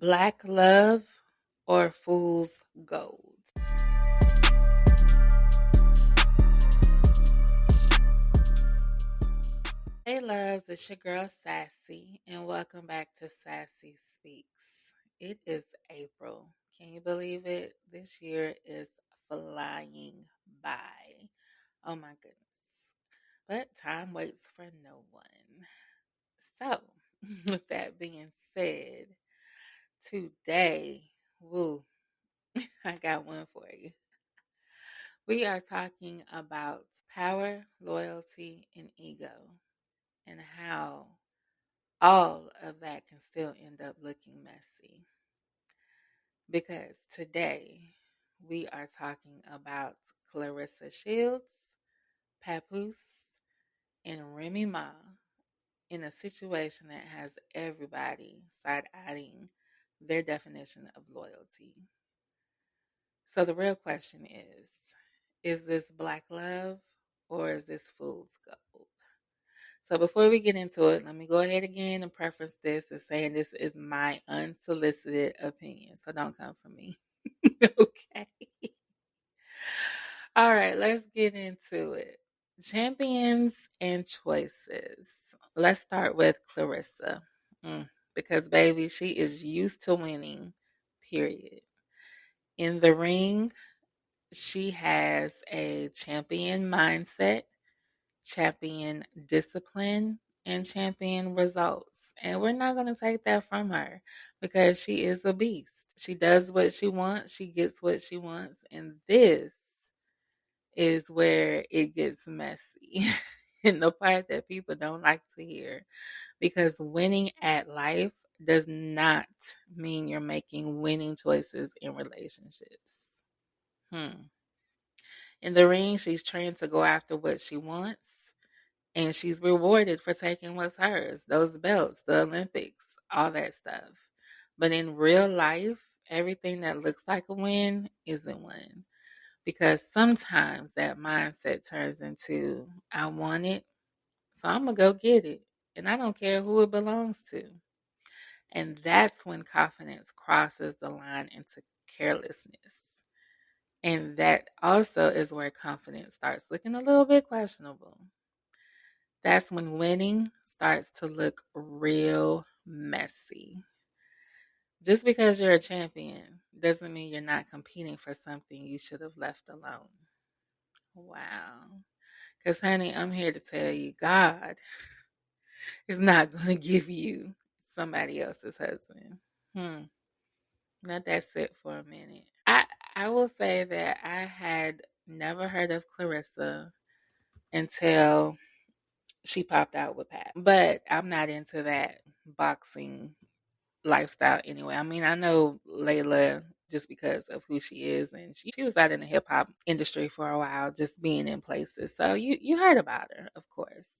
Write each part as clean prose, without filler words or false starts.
Black love or fool's gold? Hey loves, it's your girl Sassy, and welcome back to Sassy Speaks. It is April. Can you believe it? This year is flying by. Oh my goodness. But time waits for no one. So, with that being said, today, woo, I got one for you. We are talking about power, loyalty, and ego, and how all of that can still end up looking messy. Because today we are talking about Clarissa Shields, Papoose, and Remy Ma in a situation that has everybody side-eyeing their definition of loyalty. So the real question is this black love or is this fool's gold? So before we get into it, let me go ahead again and preface this as saying this is my unsolicited opinion. So don't come for me. Okay. All right, let's get into it. Champions and choices. Let's start with Clarissa. Because baby, she is used to winning, period. In the ring, she has a champion mindset, champion discipline, and champion results. And we're not going to take that from her because she is a beast. She does what she wants, she gets what she wants. And this is where it gets messy. And the part that people don't like to hear because winning at life does not mean you're making winning choices in relationships. In the ring, she's trained to go after what she wants, and she's rewarded for taking what's hers, those belts, the Olympics, all that stuff. But in real life, everything that looks like a win isn't one. Because sometimes that mindset turns into, I want it, so I'm going to go get it. And I don't care who it belongs to. And that's when confidence crosses the line into carelessness. And that also is where confidence starts looking a little bit questionable. That's when winning starts to look real messy. Just because you're a champion doesn't mean you're not competing for something you should have left alone. Wow. Because, honey, I'm here to tell you God is not going to give you somebody else's husband. Let that sit for a minute. I will say that I had never heard of Clarissa until she popped out with Pat. But I'm not into that boxing lifestyle anyway. I mean, I know Layla just because of who she is, and she was out in the hip hop industry for a while, just being in places. So you heard about her, of course.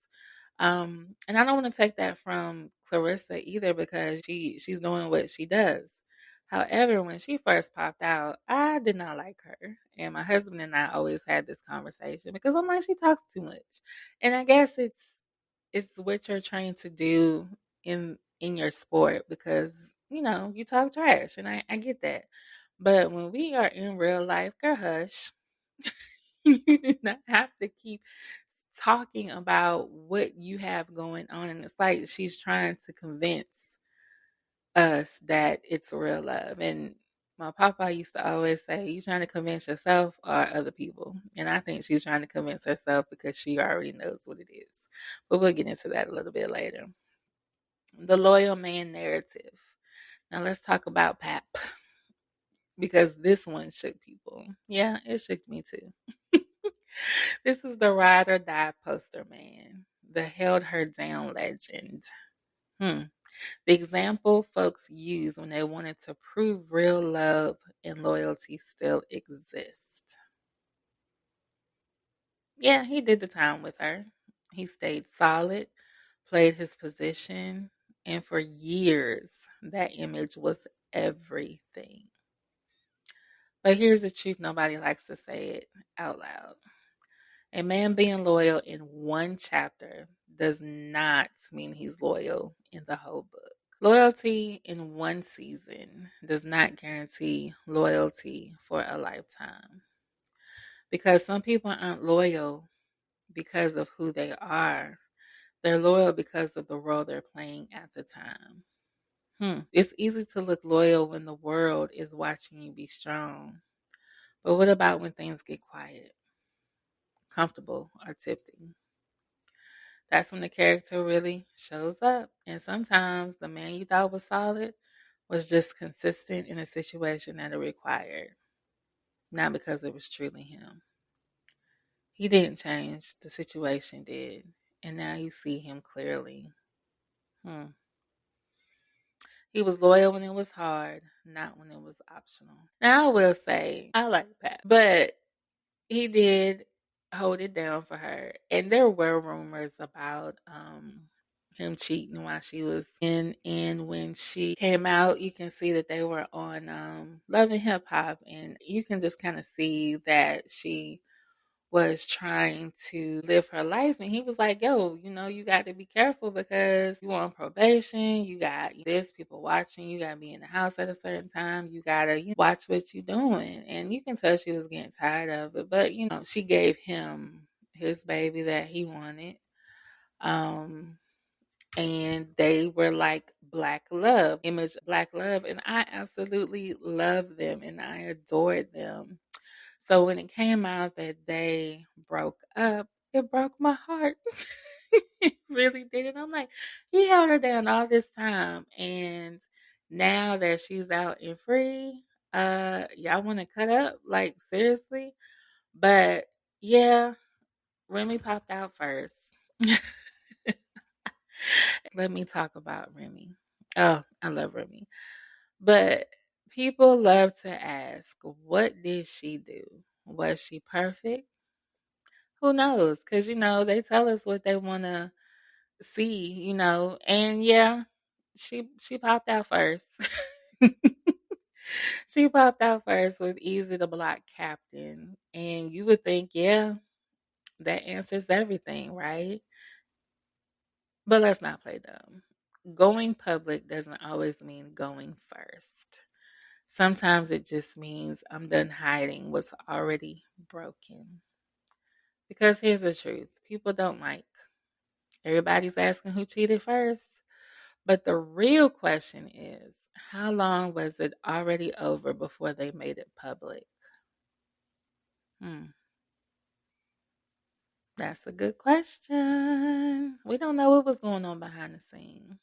And I don't want to take that from Clarissa either because she's doing what she does. However, when she first popped out, I did not like her. And my husband and I always had this conversation because I'm like, she talks too much. And I guess it's what you're trying to do in your sport because you talk trash and I get that. But when we are in real life, girl, hush. You do not have to keep talking about what you have going on. And it's like she's trying to convince us that it's real love. And my papa used to always say, you trying to convince yourself or other people? And I think she's trying to convince herself because she already knows what it is. But we'll get into that a little bit later. The loyal man narrative. Now let's talk about Pap because this one shook people. Yeah, it shook me too. This is the ride or die poster man, the held her down legend. Hmm. The example folks use when they wanted to prove real love and loyalty still exist. Yeah, he did the time with her. He stayed solid, played his position, and for years, that image was everything. But here's the truth nobody likes to say it out loud. A man being loyal in one chapter does not mean he's loyal in the whole book. Loyalty in one season does not guarantee loyalty for a lifetime, because some people aren't loyal because of who they are. They're loyal because of the role they're playing at the time. It's easy to look loyal when the world is watching you be strong. But what about when things get quiet, comfortable, or tempting? That's when the character really shows up. And sometimes the man you thought was solid was just consistent in a situation that it required, not because it was truly him. He didn't change, the situation did. And now you see him clearly. Hmm. He was loyal when it was hard, not when it was optional. Now I will say, I like Pat, but he did hold it down for her. And there were rumors about him cheating while she was in. And when she came out, you can see that they were on Love and Hip Hop. And you can just kind of see that she was trying to live her life. And he was like, yo, you got to be careful because you on probation. You got this, people watching. You got to be in the house at a certain time. You got to watch what you're doing. And you can tell she was getting tired of it. But, she gave him his baby that he wanted. And they were like Black love, image Black love. And I absolutely love them and I adored them. So when it came out that they broke up, it broke my heart. It really did. And I'm like, he held her down all this time. And now that she's out and free, y'all want to cut up? Like, seriously? But yeah, Remy popped out first. Let me talk about Remy. Oh, I love Remy. But people love to ask, what did she do? Was she perfect? Who knows? Because, they tell us what they want to see, and yeah, she popped out first. She popped out first with Easy the Block Captain. And you would think, yeah, that answers everything, right? But let's not play dumb. Going public doesn't always mean going first. Sometimes it just means I'm done hiding what's already broken. Because here's the truth, people don't like. Everybody's asking who cheated first. But the real question is, how long was it already over before they made it public? Hmm, that's a good question. We don't know what was going on behind the scene.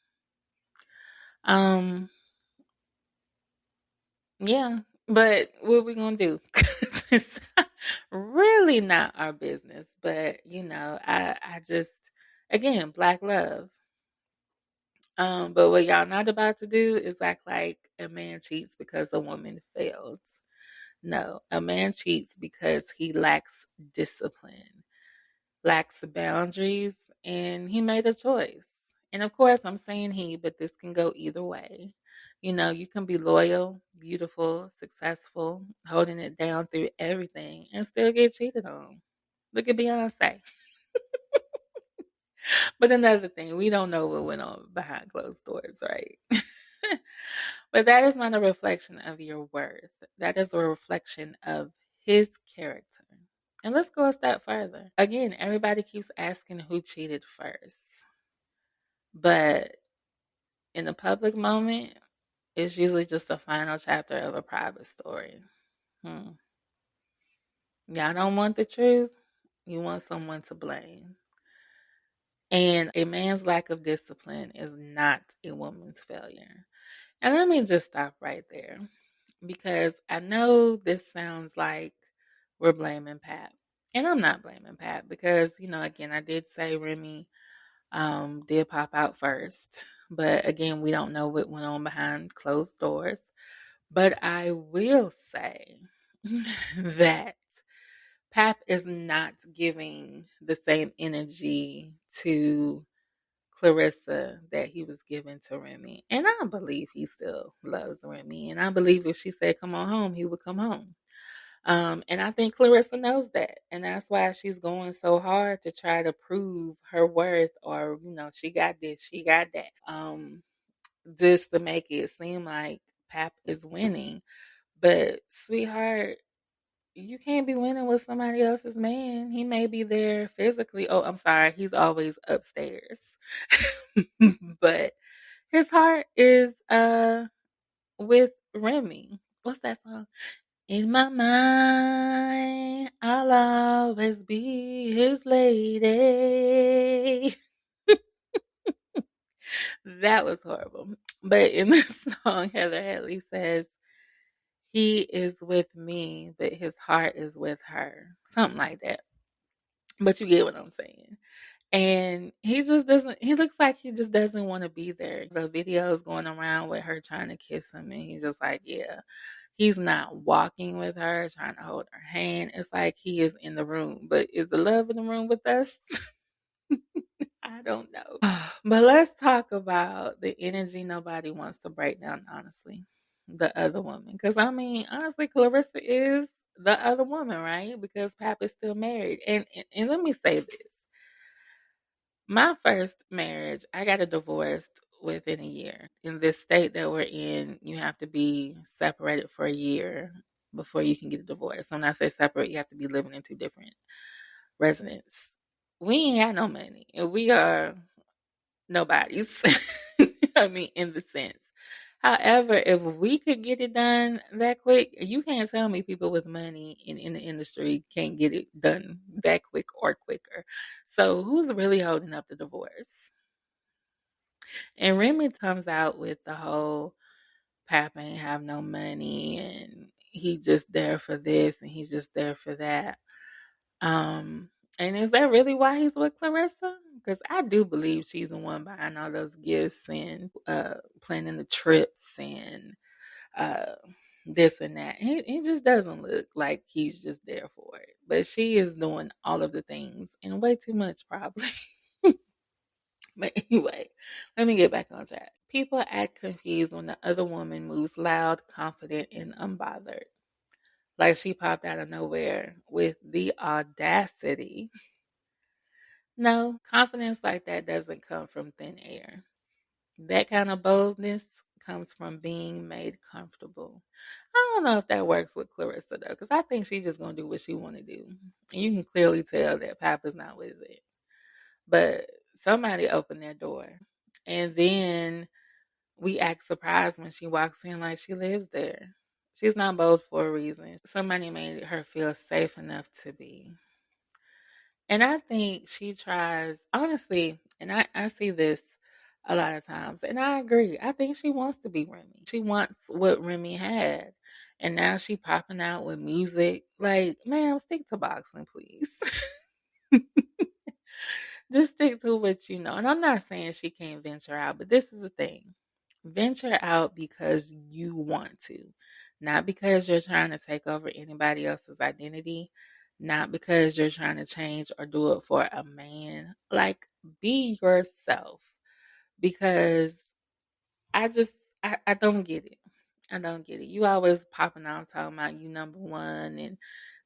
Um, yeah, but what we gonna do? 'Cause it's really not our business. But I just, again, Black love. But what y'all not about to do is act like a man cheats because a woman failed. No, a man cheats because he lacks discipline, lacks boundaries, and he made a choice. And of course, I'm saying he, but this can go either way. You can be loyal, beautiful, successful, holding it down through everything, and still get cheated on. Look at Beyonce. But another thing, we don't know what went on behind closed doors, right? But that is not a reflection of your worth. That is a reflection of his character. And let's go a step further. Again, everybody keeps asking who cheated first. But in a public moment, it's usually just the final chapter of a private story. Hmm. Y'all don't want the truth. You want someone to blame. And a man's lack of discipline is not a woman's failure. And let me just stop right there because I know this sounds like we're blaming Pat. And I'm not blaming Pat because, again, I did say Remy did pop out first. But again, we don't know what went on behind closed doors. But I will say that Pap is not giving the same energy to Clarissa that he was giving to Remy. And I believe he still loves Remy. And I believe if she said, come on home, he would come home. And I think Clarissa knows that. And that's why she's going so hard to try to prove her worth or, she got this, she got that. just to make it seem like Pap is winning. But sweetheart, you can't be winning with somebody else's man. He may be there physically. Oh, I'm sorry. He's always upstairs. But his heart is with Remy. What's that song? In my mind, I'll always be his lady. That was horrible. But in the song, Heather Headley says, he is with me, but his heart is with her. Something like that. But you get what I'm saying. And he just doesn't, he looks like he just doesn't want to be there. The videos going around with her trying to kiss him, and he's just like, yeah. He's not walking with her, trying to hold her hand. It's like he is in the room. But is the love in the room with us? I don't know. But let's talk about the energy nobody wants to break down, honestly. The other woman. Because, I mean, honestly, Clarissa is the other woman, right? Because Pap is still married. And let me say this. My first marriage, I got a divorce within a year. In this state that we're in, you have to be separated for a year before you can get a divorce. When I say separate, you have to be living in two different residents. We ain't got no money, and we are nobody's. I mean, in the sense. However, if we could get it done that quick, you can't tell me people with money in the industry can't get it done that quick or quicker. So who's really holding up the divorce? And Remy comes out with the whole Pap ain't have no money and he just there for this and he's just there for that. Um, and is that really why he's with Clarissa? Because I do believe she's the one buying all those gifts and planning the trips and uh, this and that. He just doesn't look like he's just there for it. But she is doing all of the things and way too much, probably. But anyway, let me get back on track. People act confused when the other woman moves loud, confident, and unbothered. Like she popped out of nowhere with the audacity. No, confidence like that doesn't come from thin air. That kind of boldness comes from being made comfortable. I don't know if that works with Clarissa though, because I think she's just gonna do what she want to do. And you can clearly tell that Papa's not with it. But somebody opened that door, and then we act surprised when she walks in like she lives there. She's not bold for a reason. Somebody made her feel safe enough to be. And I think she tries, honestly, and I see this a lot of times, and I agree. I think she wants to be Remy. She wants what Remy had. And now she popping out with music. Like, ma'am, stick to boxing, please. Just stick to what you know. And I'm not saying she can't venture out, but this is the thing. Venture out because you want to, not because you're trying to take over anybody else's identity, not because you're trying to change or do it for a man. Like, be yourself because I don't get it. I don't get it. You always popping out talking about you number one and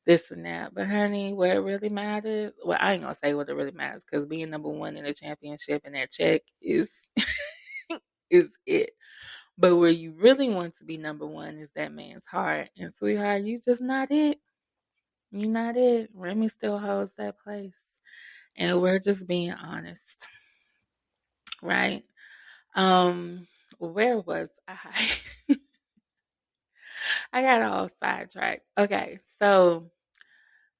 this and that. But honey, where it really matters, well, I ain't gonna say what it really matters because being number one in a championship and that check is is it. But where you really want to be number one is that man's heart. And sweetheart, you just not it. You not it. Remy still holds that place. And we're just being honest. Right? Where was I? I got all sidetracked. Okay, so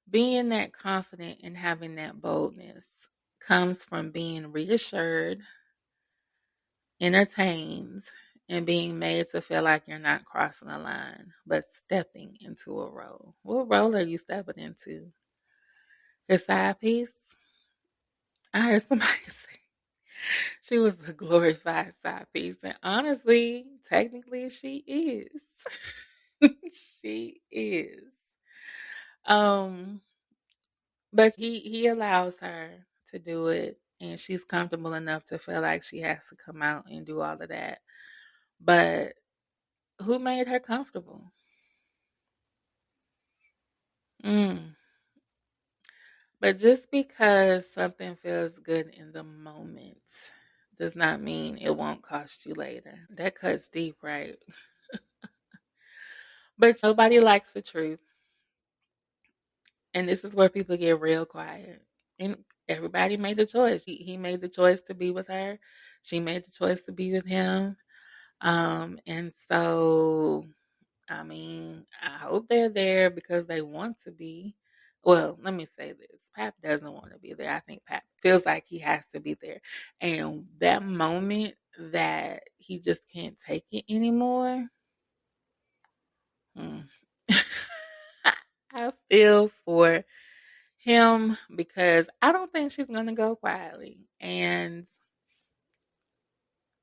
being that confident and having that boldness comes from being reassured, entertained, and being made to feel like you're not crossing a line, but stepping into a role. What role are you stepping into? His side piece? I heard somebody say she was a glorified side piece, and honestly, technically, she is. She is. Um, but he allows her to do it, and she's comfortable enough to feel like she has to come out and do all of that. But who made her comfortable? Mm. But just because something feels good in the moment does not mean it won't cost you later. That cuts deep, right? But nobody likes the truth. And this is where people get real quiet. And everybody made the choice. He made the choice to be with her. She made the choice to be with him. And so, I mean, I hope they're there because they want to be. Well, let me say this. Pap doesn't want to be there. I think Pap feels like he has to be there. And that moment that he just can't take it anymore, hmm. I feel for him because I don't think she's going to go quietly. And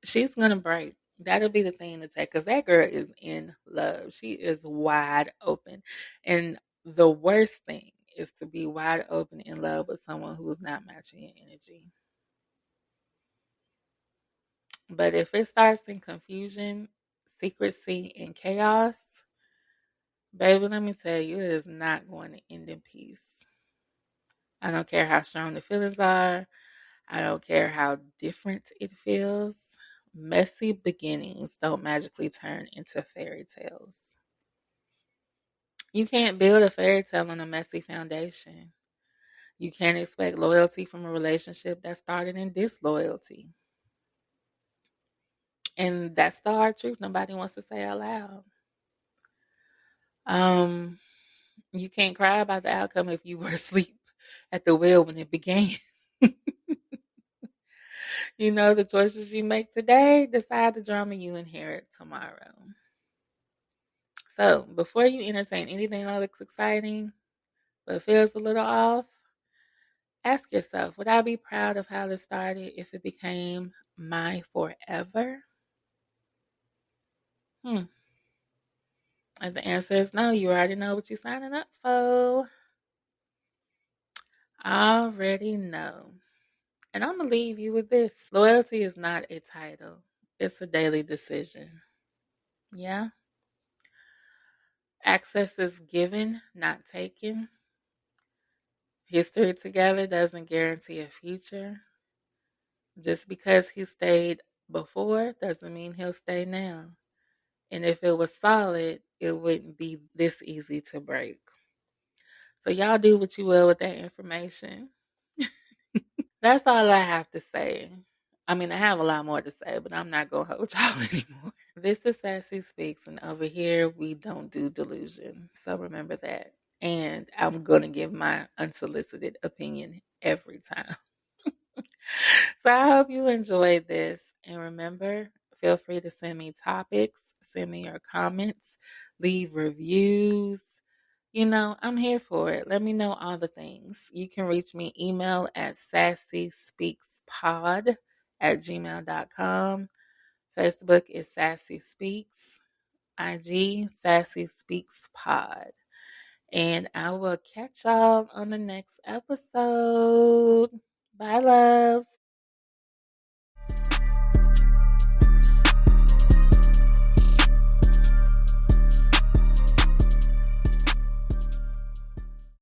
she's going to break. That'll be the thing to take because that girl is in love. She is wide open. And the worst thing is to be wide open in love with someone who is not matching your energy. But if it starts in confusion, secrecy, and chaos, baby, let me tell you, it is not going to end in peace. I don't care how strong the feelings are. I don't care how different it feels. Messy beginnings don't magically turn into fairy tales. You can't build a fairy tale on a messy foundation. You can't expect loyalty from a relationship that started in disloyalty. And that's the hard truth nobody wants to say out loud. Um, you can't cry about the outcome if you were asleep at the wheel when it began. The choices you make today decide the drama you inherit tomorrow. So, before you entertain anything that looks exciting but feels a little off, ask yourself, would I be proud of how this started if it became my forever? Hmm. If the answer is no, you already know what you're signing up for. Already know. And I'm going to leave you with this. Loyalty is not a title. It's a daily decision. Yeah. Access is given, not taken. History together doesn't guarantee a future. Just because he stayed before doesn't mean he'll stay now. And if it was solid, it wouldn't be this easy to break. So y'all do what you will with that information. That's all I have to say. I mean, I have a lot more to say, but I'm not going to hold y'all anymore. This is Sassy Speaks, and over here, we don't do delusion. So remember that. And I'm going to give my unsolicited opinion every time. So I hope you enjoyed this. And remember, feel free to send me topics, send me your comments, leave reviews. I'm here for it. Let me know all the things. You can reach me email at sassyspeakspod@gmail.com. Facebook is Sassy Speaks. IG Sassy Speaks Pod. And I will catch y'all on the next episode. Bye, loves.